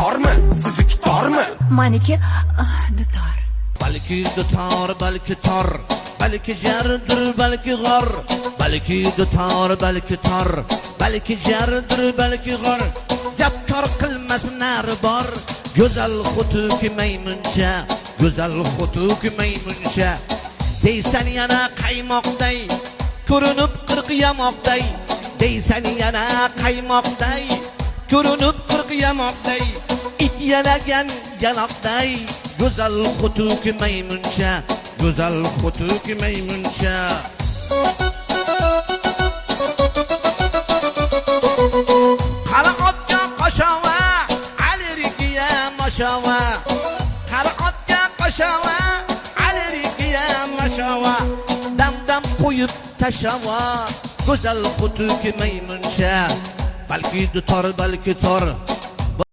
tormi? Sizniki tormi? Meniki dutor. Balki dutor, balki tor, balki jardir, balki g'or. Balki dutor, balki tor, balki jardir, balki g'or. Gap tor qilmasin nari bor. Go'zal xutuki maymuncha, go'zal xutuki maymuncha. Deysan yana qaymoqday, ko'rinib 40 yamoqday. Deysan yana qaymoqday, ko'rinib 40 yamoqday. It yalagan yaloqday. Go'zal xutuki maymuncha, go'zal xutuki maymuncha. Qara otga qo'shava, alirigiya mashava. Qara otga qo'shava, alirigiya mashava. Dam qo'yib tashava, go'zal xutuki maymuncha. Balki dutor, balki tor,